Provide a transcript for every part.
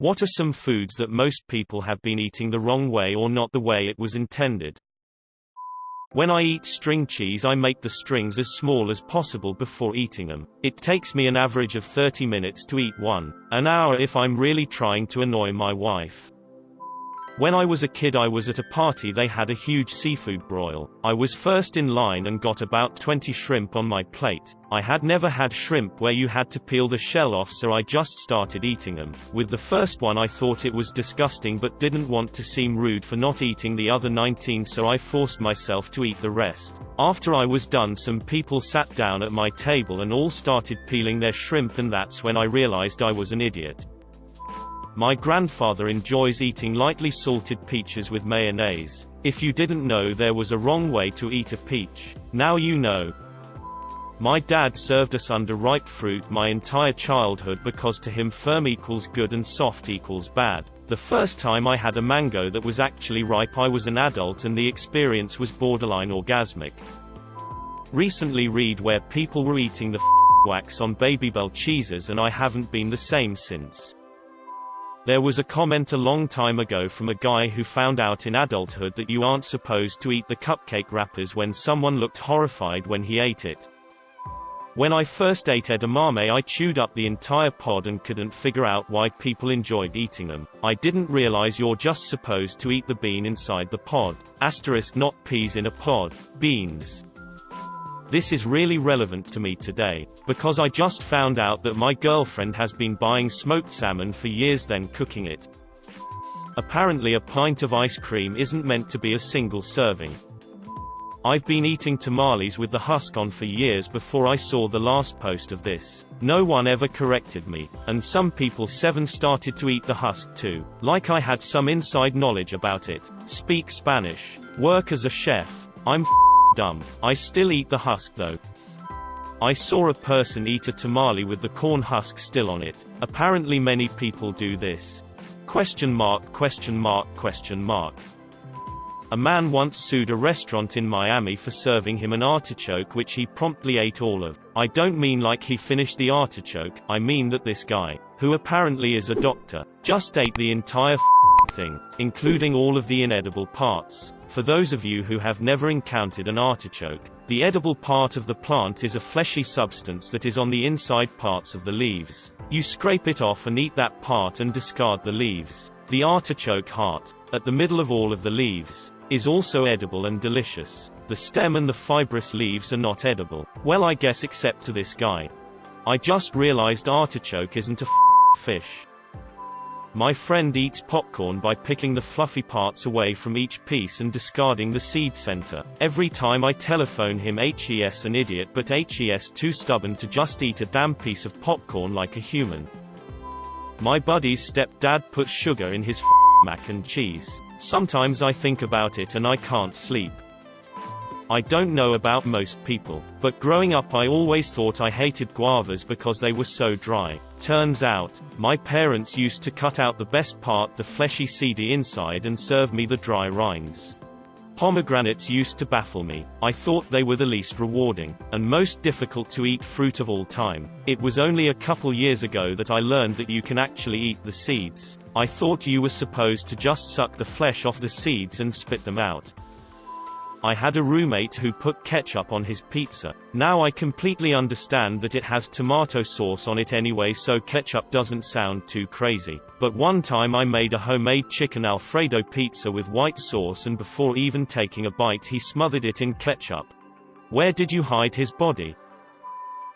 What are some foods that most people have been eating the wrong way or not the way it was intended? When I eat string cheese, I make the strings as small as possible before eating them. It takes me an average of 30 minutes to eat one, an hour if I'm really trying to annoy my wife. When I was a kid, I was at a party. They had a huge seafood broil. I was first in line and got about 20 shrimp on my plate. I had never had shrimp where you had to peel the shell off, so I just started eating them. With the first one I thought it was disgusting but didn't want to seem rude for not eating the other 19, so I forced myself to eat the rest. After I was done, some people sat down at my table and all started peeling their shrimp, and that's when I realized I was an idiot. My grandfather enjoys eating lightly salted peaches with mayonnaise. If you didn't know there was a wrong way to eat a peach, now you know. My dad served us underripe fruit my entire childhood because to him firm equals good and soft equals bad. The first time I had a mango that was actually ripe, I was an adult and the experience was borderline orgasmic. Recently read where people were eating the wax on Babybel cheeses, and I haven't been the same since. There was a comment a long time ago from a guy who found out in adulthood that you aren't supposed to eat the cupcake wrappers when someone looked horrified when he ate it. When I first ate edamame, I chewed up the entire pod and couldn't figure out why people enjoyed eating them. I didn't realize you're just supposed to eat the bean inside the pod. *, not peas in a pod, beans. This is really relevant to me today, because I just found out that my girlfriend has been buying smoked salmon for years, then cooking it. Apparently a pint of ice cream isn't meant to be a single serving. I've been eating tamales with the husk on for years before I saw the last post of this. No one ever corrected me, and some people 7 started to eat the husk too, like I had some inside knowledge about it. Speak Spanish. Work as a chef. I'm dumb. I still eat the husk though. I saw a person eat a tamale with the corn husk still on it. Apparently many people do this. Question mark, question mark, question mark. A man once sued a restaurant in Miami for serving him an artichoke which he promptly ate all of. I don't mean like he finished the artichoke, I mean that this guy, who apparently is a doctor, just ate the entire thing, including all of the inedible parts. For those of you who have never encountered an artichoke, the edible part of the plant is a fleshy substance that is on the inside parts of the leaves. You scrape it off and eat that part and discard the leaves. The artichoke heart, at the middle of all of the leaves, is also edible and delicious. The stem and the fibrous leaves are not edible. Well, I guess except to this guy. I just realized artichoke isn't a fish. My friend eats popcorn by picking the fluffy parts away from each piece and discarding the seed center. Every time I telephone him, he's an idiot, but he's too stubborn to just eat a damn piece of popcorn like a human. My buddy's stepdad puts sugar in his mac and cheese. Sometimes I think about it and I can't sleep. I don't know about most people, but growing up I always thought I hated guavas because they were so dry. Turns out, my parents used to cut out the best part, the fleshy seedy inside, and serve me the dry rinds. Pomegranates used to baffle me. I thought they were the least rewarding, and most difficult to eat fruit of all time. It was only a couple years ago that I learned that you can actually eat the seeds. I thought you were supposed to just suck the flesh off the seeds and spit them out. I had a roommate who put ketchup on his pizza. Now I completely understand that it has tomato sauce on it anyway, so ketchup doesn't sound too crazy. But one time I made a homemade chicken Alfredo pizza with white sauce, and before even taking a bite he smothered it in ketchup. Where did you hide his body?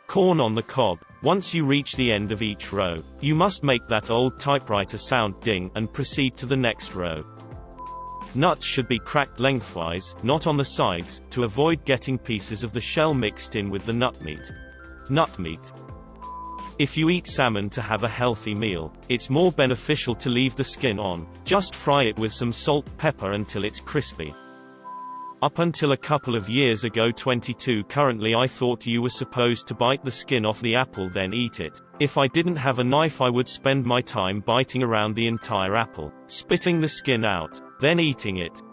Corn on the cob. Once you reach the end of each row, you must make that old typewriter sound ding, and proceed to the next row. Nuts should be cracked lengthwise, not on the sides, to avoid getting pieces of the shell mixed in with the nut meat. Nut meat. If you eat salmon to have a healthy meal, it's more beneficial to leave the skin on. Just fry it with some salt, pepper until it's crispy. Up until a couple of years ago, 22 currently, I thought you were supposed to bite the skin off the apple then eat it. If I didn't have a knife I would spend my time biting around the entire apple, spitting the skin out, then eating it.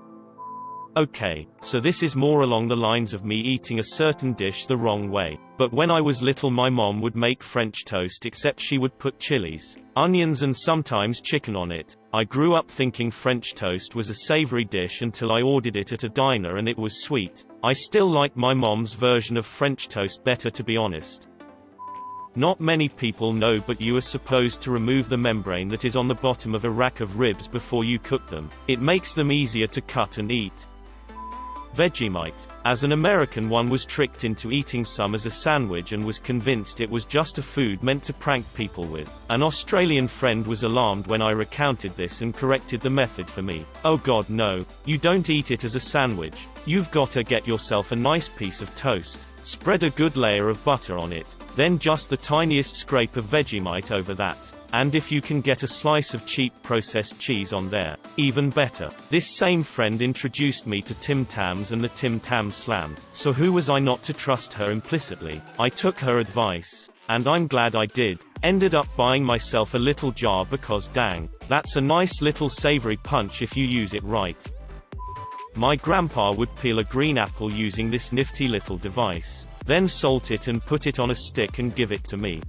Okay, so this is more along the lines of me eating a certain dish the wrong way. But when I was little, my mom would make French toast, except she would put chilies, onions and sometimes chicken on it. I grew up thinking French toast was a savory dish until I ordered it at a diner and it was sweet. I still like my mom's version of French toast better, to be honest. Not many people know, but you are supposed to remove the membrane that is on the bottom of a rack of ribs before you cook them. It makes them easier to cut and eat. Vegemite. As an American, one was tricked into eating some as a sandwich and was convinced it was just a food meant to prank people with. An Australian friend was alarmed when I recounted this and corrected the method for me. Oh god, no. You don't eat it as a sandwich. You've gotta get yourself a nice piece of toast. Spread a good layer of butter on it. Then just the tiniest scrape of Vegemite over that. And if you can get a slice of cheap processed cheese on there, even better. This same friend introduced me to Tim Tams and the Tim Tam Slam, so who was I not to trust her implicitly? I took her advice. And I'm glad I did. Ended up buying myself a little jar because dang, that's a nice little savory punch if you use it right. My grandpa would peel a green apple using this nifty little device, then salt it and put it on a stick and give it to me.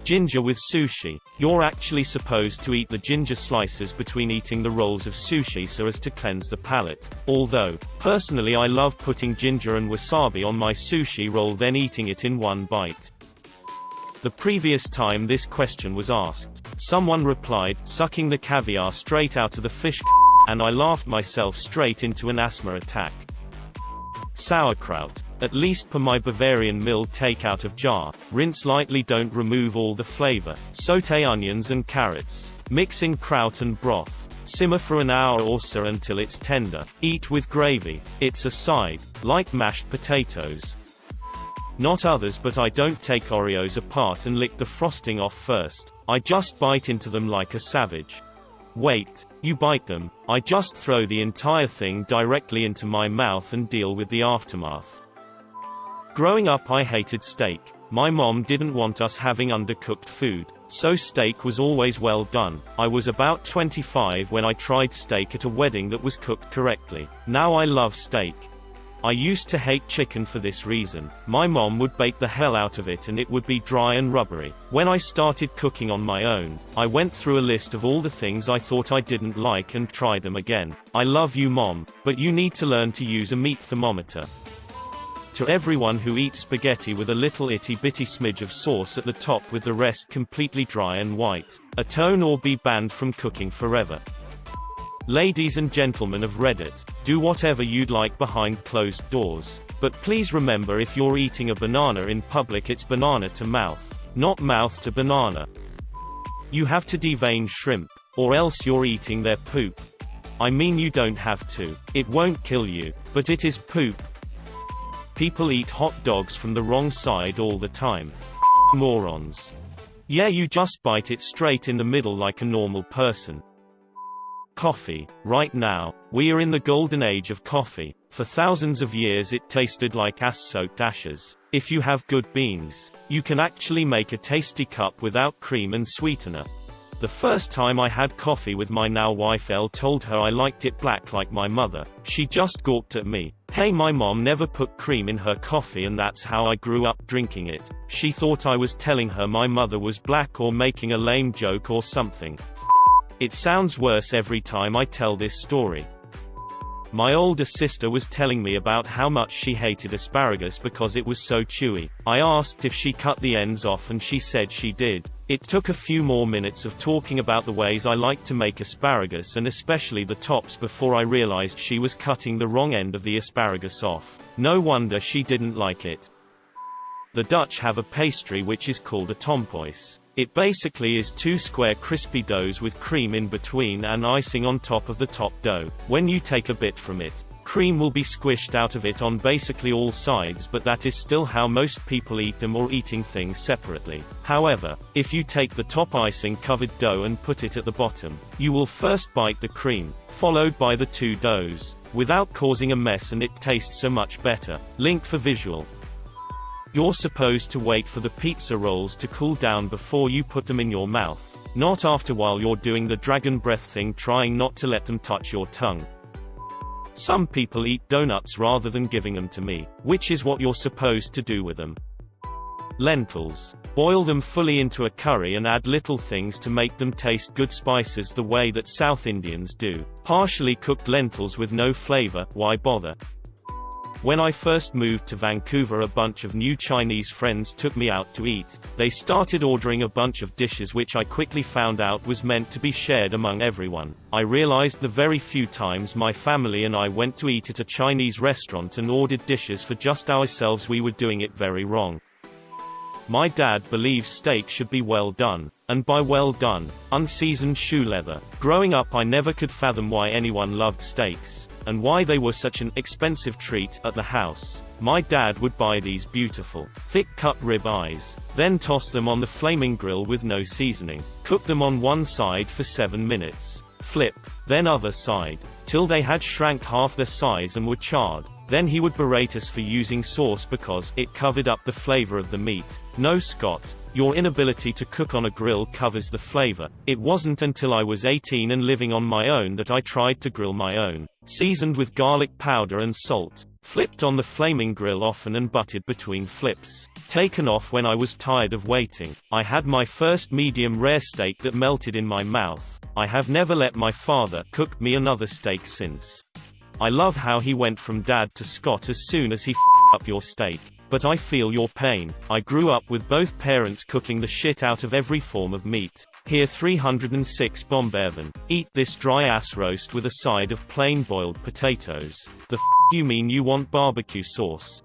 Ginger with sushi. You're actually supposed to eat the ginger slices between eating the rolls of sushi so as to cleanse the palate. Although, personally I love putting ginger and wasabi on my sushi roll then eating it in one bite. The previous time this question was asked, someone replied, sucking the caviar straight out of the fish, and I laughed myself straight into an asthma attack. Sauerkraut. At least per my Bavarian milled takeout of jar, rinse lightly, don't remove all the flavor. Sauté onions and carrots. Mix in kraut and broth. Simmer for an hour or so until it's tender. Eat with gravy. It's a side, like mashed potatoes. Not others, but I don't take Oreos apart and lick the frosting off first. I just bite into them like a savage. Wait, you bite them? I just throw the entire thing directly into my mouth and deal with the aftermath. Growing up I hated steak. My mom didn't want us having undercooked food, so steak was always well done. I was about 25 when I tried steak at a wedding that was cooked correctly. Now I love steak. I used to hate chicken for this reason. My mom would bake the hell out of it and it would be dry and rubbery. When I started cooking on my own, I went through a list of all the things I thought I didn't like and tried them again. I love you, Mom, but you need to learn to use a meat thermometer. To everyone who eats spaghetti with a little itty bitty smidge of sauce at the top with the rest completely dry and white, atone or be banned from cooking forever. Ladies and gentlemen of Reddit, do whatever you'd like behind closed doors. But please remember, if you're eating a banana in public, it's banana to mouth, not mouth to banana. You have to devein shrimp, or else you're eating their poop. I mean, you don't have to. It won't kill you, but it is poop. People eat hot dogs from the wrong side all the time. Morons. Yeah, you just bite it straight in the middle like a normal person. Coffee. Right now, we are in the golden age of coffee. For thousands of years it tasted like ass-soaked ashes. If you have good beans, you can actually make a tasty cup without cream and sweetener. The first time I had coffee with my now wife, Elle told her I liked it black like my mother. She just gawked at me. Hey, my mom never put cream in her coffee and that's how I grew up drinking it. She thought I was telling her my mother was black or making a lame joke or something. It sounds worse every time I tell this story. My older sister was telling me about how much she hated asparagus because it was so chewy. I asked if she cut the ends off and she said she did. It took a few more minutes of talking about the ways I like to make asparagus and especially the tops before I realized she was cutting the wrong end of the asparagus off. No wonder she didn't like it. The Dutch have a pastry which is called a tompoes. It basically is two square crispy doughs with cream in between and icing on top of the top dough. When you take a bit from it, cream will be squished out of it on basically all sides, but that is still how most people eat them, or eating things separately. However, if you take the top icing covered dough and put it at the bottom, you will first bite the cream, followed by the two doughs, without causing a mess, and it tastes so much better. Link for visual. You're supposed to wait for the pizza rolls to cool down before you put them in your mouth, not after, while you're doing the dragon breath thing, trying not to let them touch your tongue. Some people eat donuts rather than giving them to me, which is what you're supposed to do with them. Lentils. Boil them fully into a curry and add little things to make them taste good, spices the way that South Indians do. Partially cooked lentils with no flavor, why bother? When I first moved to Vancouver, a bunch of new Chinese friends took me out to eat. They started ordering a bunch of dishes which I quickly found out was meant to be shared among everyone. I realized the very few times my family and I went to eat at a Chinese restaurant and ordered dishes for just ourselves, we were doing it very wrong. My dad believes steak should be well done, and by well done, unseasoned shoe leather. Growing up, I never could fathom why anyone loved steaks, and why they were such an expensive treat at the house. My dad would buy these beautiful, thick-cut rib eyes, then toss them on the flaming grill with no seasoning. Cook them on one side for 7 minutes. Flip, then other side, till they had shrank half their size and were charred. Then he would berate us for using sauce because it covered up the flavor of the meat. No, Scott, your inability to cook on a grill covers the flavor. It wasn't until I was 18 and living on my own that I tried to grill my own. Seasoned with garlic powder and salt. Flipped on the flaming grill often and buttered between flips. Taken off when I was tired of waiting. I had my first medium rare steak that melted in my mouth. I have never let my father cook me another steak since. I love how he went from Dad to Scott as soon as he f***ed up your steak. But I feel your pain. I grew up with both parents cooking the shit out of every form of meat. Here 306 Bombevan. Eat this dry ass roast with a side of plain boiled potatoes. The f*** you mean you want barbecue sauce?